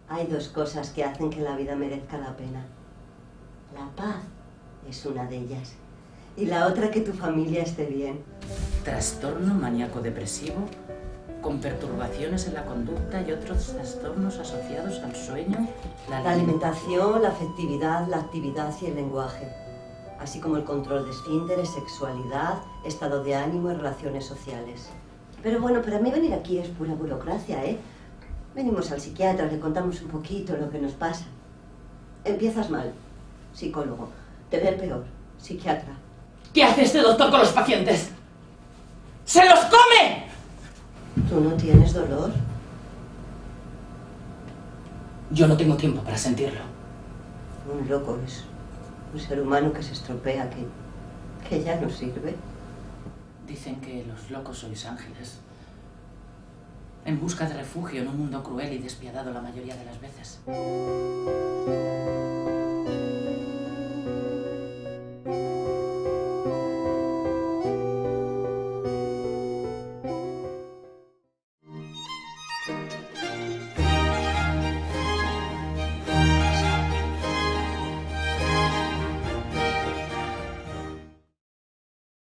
Hay dos cosas que hacen que la vida merezca la pena. La paz es una de ellas. Y la otra, que tu familia esté bien. Trastorno maníaco-depresivo, con perturbaciones en la conducta y otros trastornos asociados al sueño, La alimentación, la afectividad, la actividad y el lenguaje. Así como el control de esfínteres, sexualidad, estado de ánimo y relaciones sociales. Pero bueno, para mí venir aquí es pura burocracia, ¿eh? Venimos al psiquiatra, le contamos un poquito lo que nos pasa. Empiezas mal, psicólogo. Te ve peor, psiquiatra. ¿Qué hace este doctor con los pacientes? ¡Se los come! ¿Tú no tienes dolor? Yo no tengo tiempo para sentirlo. Un loco es un ser humano que se estropea, que ya no sirve. Dicen que los locos sois ángeles, en busca de refugio en un mundo cruel y despiadado la mayoría de las veces.